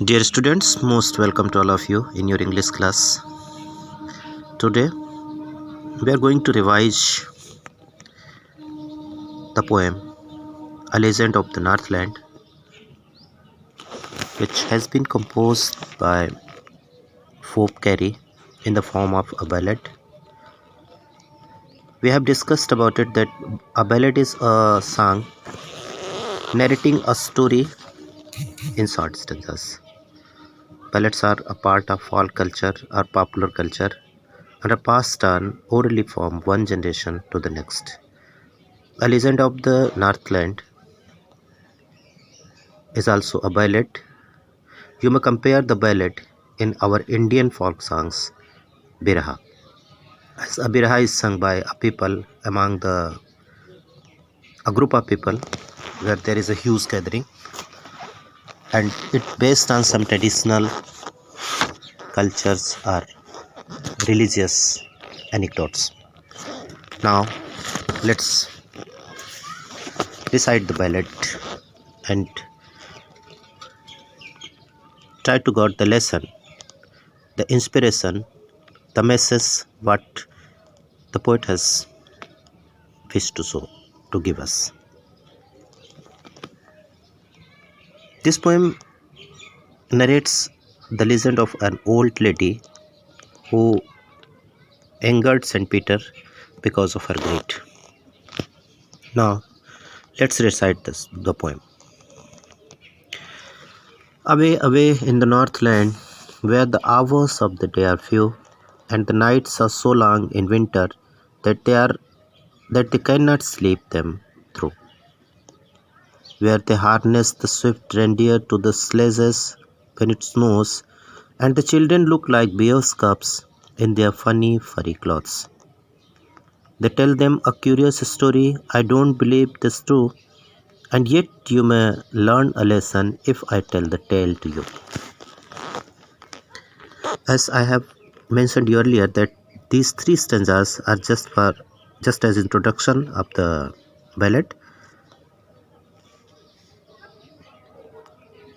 Dear students, most welcome to all of you in your English class. Today we are going to revise the poem A Legend of the Northland, which has been composed by Phoebe Cary in the form of a ballad. We have discussed about it that a ballad is a song narrating a story in short stanzas. Ballads are a part of folk culture or popular culture and are passed on orally from one generation to the next. A Legend of the Northland is also a ballad. You may compare the ballad in our Indian folk songs, Biraha. As a Biraha is sung by a people among a group of people where there is a huge gathering, and it based on some traditional cultures or religious anecdotes. Now let's recite the ballad and try to get the lesson, the inspiration, the message what the poet has wished to show, to give us. This poem narrates the legend of an old lady who angered St. Peter because of her greed. Now let's recite the poem. Away, away in the northland, where the hours of the day are few, and the nights are so long in winter that they cannot sleep them through. Where they harness the swift reindeer to the sledges when it snows, and the children look like bears' cubs in their funny furry clothes. They tell them a curious story. I don't believe this true, and yet you may learn a lesson if I tell the tale to you. As I have mentioned earlier that these three stanzas are just as introduction of the ballad.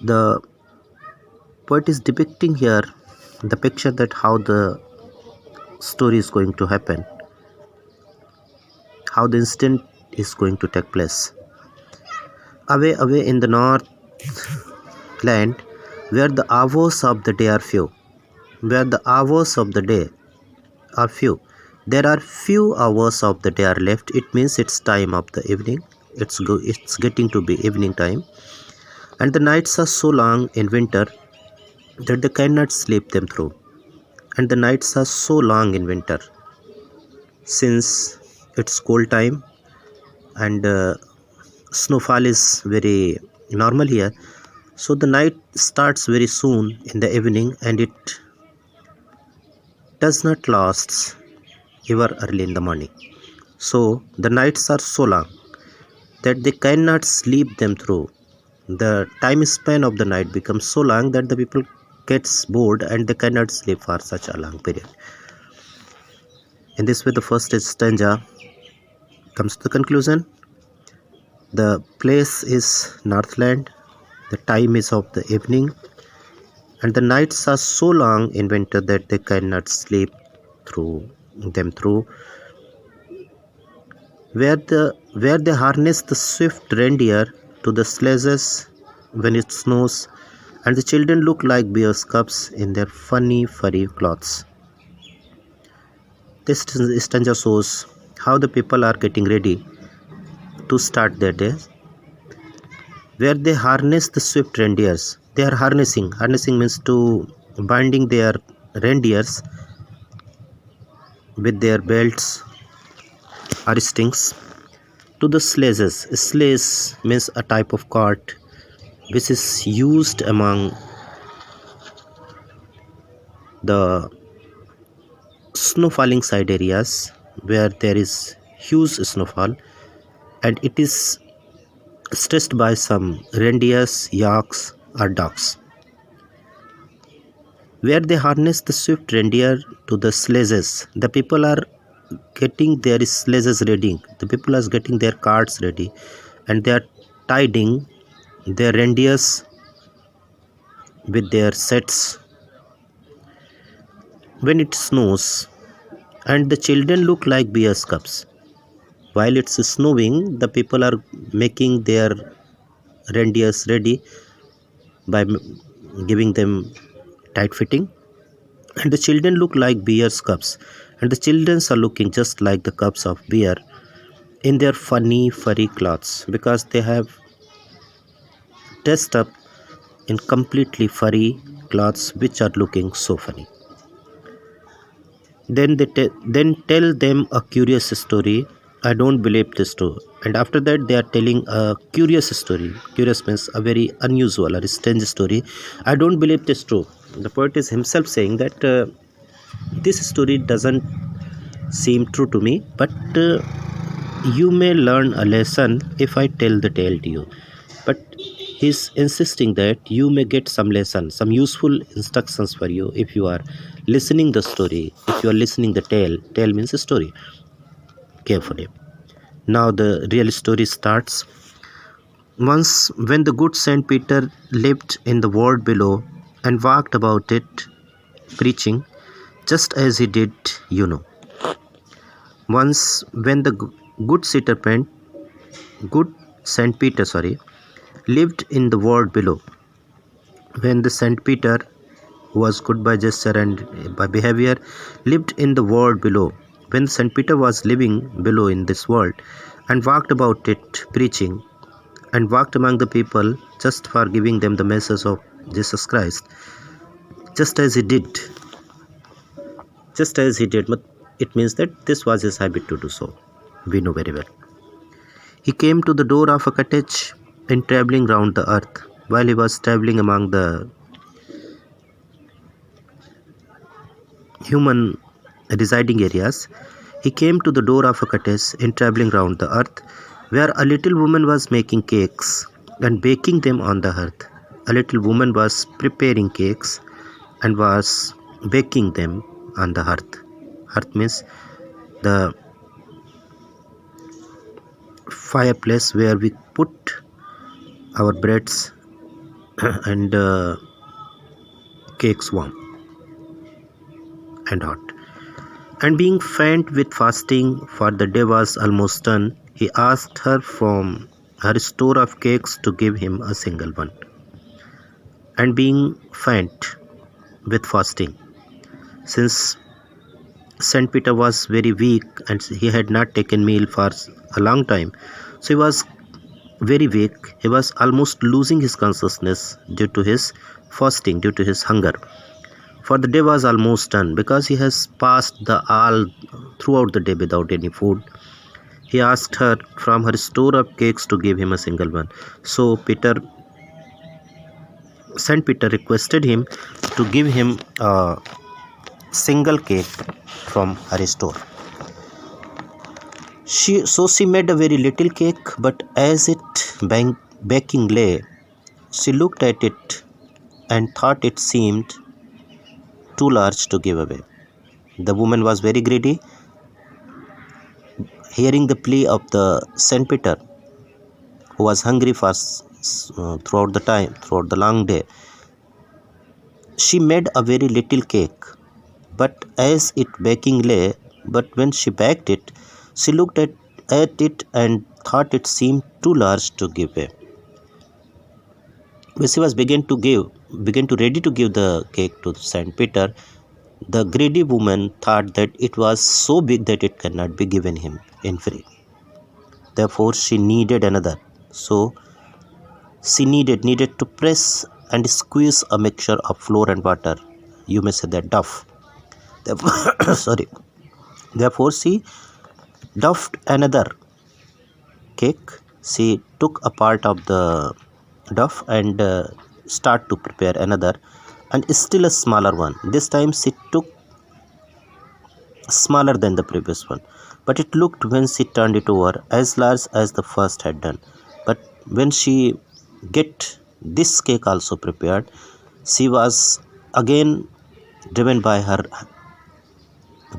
The poet is depicting here the picture that how the story is going to happen, how the instant is going to take place. Away, away in the north land, where the hours of the day are few, where the hours of the day are few. There are few hours of the day are left. It means it's time of the evening. It's getting to be evening time, and the nights are so long in winter that they cannot sleep them through. And the nights are so long in winter since it's cold time and snowfall is very normal here. So the night starts very soon in the evening and it does not last ever early in the morning. So the nights are so long that they cannot sleep them through. The time span of the night becomes so long that the people gets bored and they cannot sleep for such a long period. In this way, the first stanza comes to the conclusion. The place is Northland, the time is of the evening, and the nights are so long in winter that they cannot sleep through. Where they harness the swift reindeer to the sledges when it snows, and the children look like bears' cubs in their funny furry clothes. This stanza shows how the people are getting ready to start their day. Where they harness the swift reindeers, they are harnessing. Harnessing means to binding their reindeers with their belts or strings to the sledges. Sledge means a type of cart which is used among the snow falling side areas where there is huge snowfall, and it is stressed by some reindeers, yaks or dogs. Where they harness the swift reindeer to the sledges, the people are getting their sledges ready, the people are getting their carts ready, and they are tiding their reindeers with their sets when it snows, and the children look like bears' cubs. While it's snowing, the people are making their reindeers ready by giving them tight fitting, and the children look like bears' cubs, and the children are looking just like the cubs of bear in their funny furry clothes because they have dressed up in completely furry clothes which are looking so funny. Then then tell them a curious story. I don't believe this too. And after that, they are telling a curious story. Curious means a very unusual or strange story. I don't believe this true. The poet is himself saying that this story doesn't seem true to me, but you may learn a lesson if I tell the tale to you. But he's insisting that you may get some lesson, some useful instructions for you if you are listening the story, if you are listening the tale. Tale means a story. Carefully. Now the real story starts. Once, when the good Saint Peter lived in the world below and walked about it, preaching, just as he did, you know. Once, when the good good Saint Peter, lived in the world below, when the Saint Peter, who was good by gesture and by behavior, lived in the world below, when Saint Peter was living below in this world and walked about it, preaching, and walked among the people just for giving them the message of Jesus Christ, just as he did. But it means that this was his habit to do so. We know very well. He came to the door of a cottage in traveling round the earth. While he was traveling among the human residing areas, he came to the door of a cottage in traveling round the earth, where a little woman was making cakes and baking them on the hearth. A little woman was preparing cakes and was baking them on the hearth. Hearth means the fireplace where we put our breads and cakes warm and hot. And being faint with fasting, for the day was almost done, he asked her from her store of cakes to give him a single one. And being faint with fasting, since Saint Peter was very weak and he had not taken meal for a long time, so he was very weak. He was almost losing his consciousness due to his fasting, due to his hunger. For the day was almost done, because he has passed the all throughout the day without any food. He asked her from her store of cakes to give him a single one. So Saint Peter requested him to give him a single cake from her store. She made a very little cake, but as it baking lay, she looked at it and thought it seemed too large to give away. The woman was very greedy. Hearing the plea of the Saint Peter, who was hungry for throughout the long day, she made a very little cake, but as it baking lay, but when she baked it, she looked at it and thought it seemed too large to give away. When she was began to ready to give the cake to Saint Peter, the greedy woman thought that it was so big that it cannot be given him in free. Therefore, she needed another. So she needed to press and squeeze a mixture of flour and water. You may say that dough. Therefore, she doughed another cake. She took a part of the dough and start to prepare another, and still a smaller one. This time she took smaller than the previous one, but it looked, when she turned it over, as large as the first had done. But when she get this cake also prepared, she was again driven by her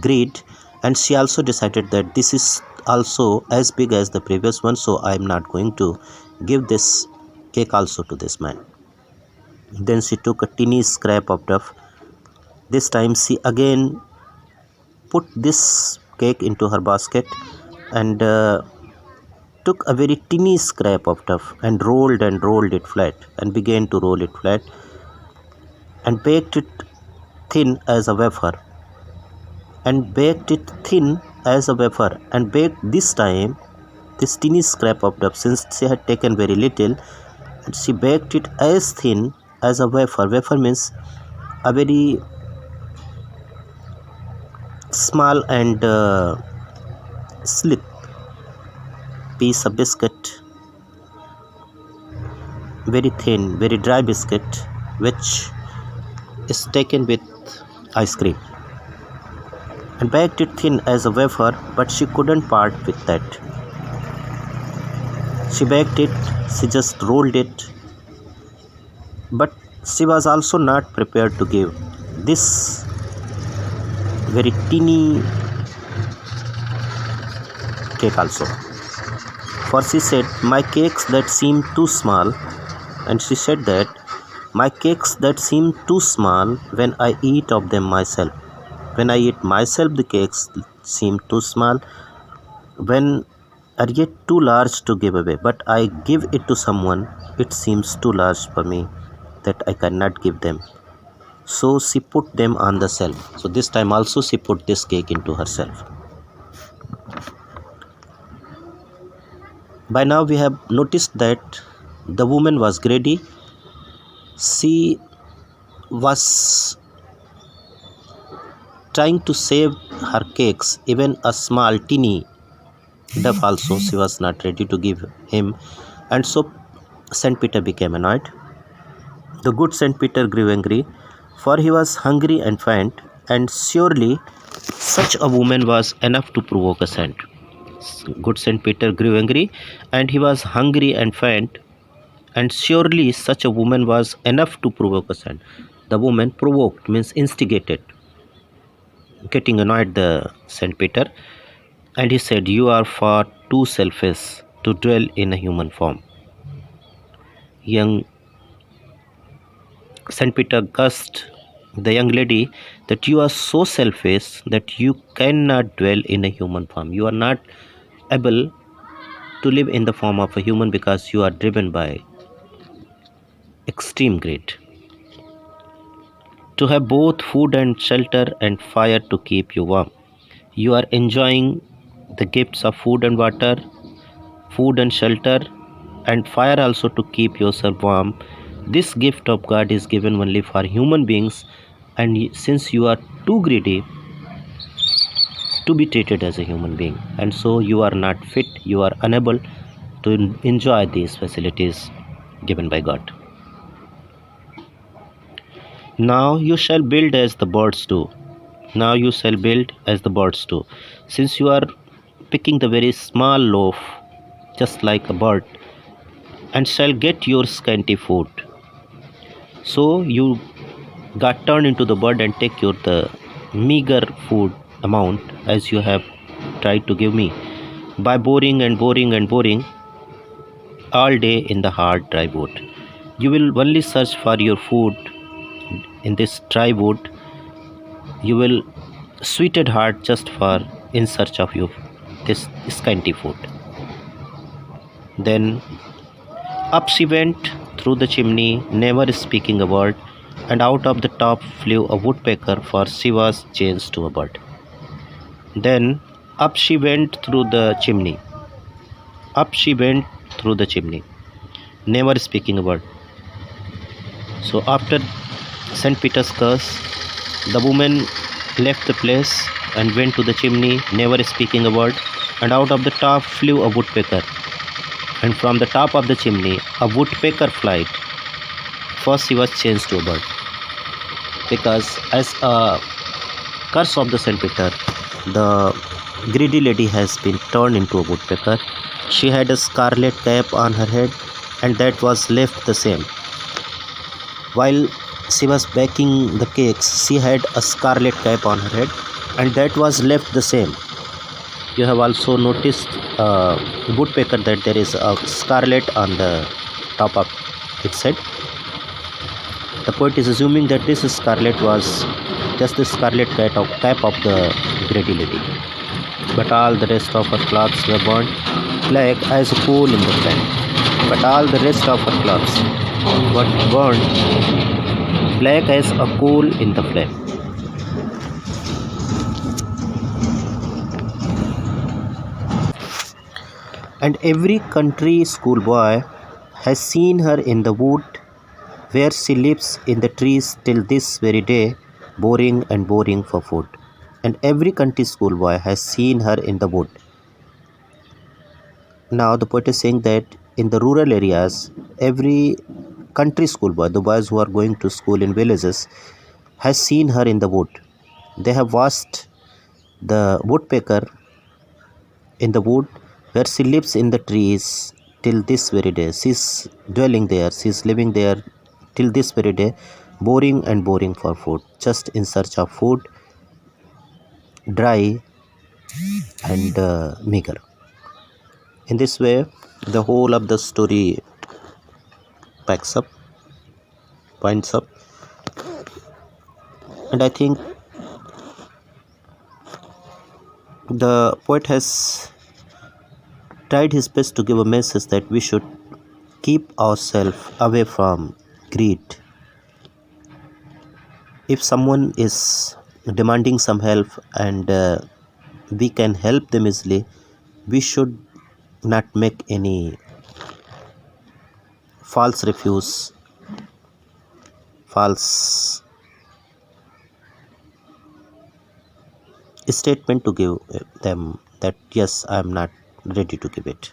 greed, and she also decided that this is also as big as the previous one, so I am not going to give this cake also to this man. Then she took a teeny scrap of duff. This time she again put this cake into her basket and took a very teeny scrap of duff and rolled it flat and began to roll it flat and baked it thin as a wafer and baked it thin as a wafer and baked this time this teeny scrap of duff, since she had taken very little, and she baked it as thin as a wafer. Wafer means a very small and slick piece of biscuit, very thin, very dry biscuit, which is taken with ice cream, and baked it thin as a wafer, but she couldn't part with that. She baked it, she just rolled it, but she was also not prepared to give this very teeny cake also. For she said, my cakes that seem too small, and she said that my cakes that seem too small when I eat of them myself. When I eat myself, the cakes seem too small, when are yet too large to give away, but I give it to someone, it seems too large for me that I cannot give them. So she put them on the shelf. So this time also she put this cake into herself. By now we have noticed that the woman was greedy. She was trying to save her cakes, even a small teeny duff also she was not ready to give him, and so Saint Peter became annoyed. The good Saint Peter grew angry, for he was hungry and faint, and surely such a woman was enough to provoke a saint. Good Saint Peter grew angry, and he was hungry and faint, and surely such a woman was enough to provoke a saint. The woman provoked means instigated, getting annoyed the Saint Peter, and he said, you are far too selfish to dwell in a human form. Young Saint Peter cursed the young lady that you are so selfish that you cannot dwell in a human form. You are not able to live in the form of a human because you are driven by extreme greed. To have both food and shelter and fire to keep you warm. You are enjoying the gifts of food and water, food and shelter, and fire also to keep yourself warm. This gift of God is given only for human beings, and since you are too greedy to be treated as a human being, and so you are not fit, you are unable to enjoy these facilities given by God. Now you shall build as the birds do. Now you shall build as the birds do. Since you are picking the very small loaf, just like a bird, and shall get your scanty food. So you got turned into the bird and take the meager food amount as you have tried to give me by boring and boring and boring all day in the hard dry wood. You will only search for your food in this dry wood. You will sweated heart just for in search of you this scanty food. Then up she went through the chimney, never speaking a word, and out of the top flew a woodpecker, for she was changed to a bird. Then up she went through the chimney. Up she went through the chimney, never speaking a word. So after St. Peter's curse, the woman left the place and went to the chimney, never speaking a word, and out of the top flew a woodpecker. And from the top of the chimney, a woodpecker flight. First, he was changed to a bird, because as a curse of the Saint Peter, the greedy lady has been turned into a woodpecker. She had a scarlet cap on her head, and that was left the same. While she was baking the cakes, she had a scarlet cap on her head, and that was left the same. You have also noticed woodpecker that there is a scarlet on the top of its head. The poet is assuming that this scarlet was just the scarlet cap of the Great Lady, but all the rest of her clothes were burnt black as a coal in the flame. But all the rest of her clothes were burned black as a coal in the flame. And every country schoolboy has seen her in the wood where she lives in the trees till this very day, boring and boring for food. And every country schoolboy has seen her in the wood. Now the poet is saying that in the rural areas, every country schoolboy, the boys who are going to school in villages, has seen her in the wood. They have watched the woodpecker in the wood where she lives in the trees till this very day. She is dwelling there, she is living there till this very day, boring and boring for food, just in search of food, dry and meager. In this way, the whole of the story packs up, winds up, and I think the poet has tried his best to give a message that we should keep ourselves away from greed. If someone is demanding some help and we can help them easily, we should not make any false refuse, false statement to give them that yes, I am not ready to give it.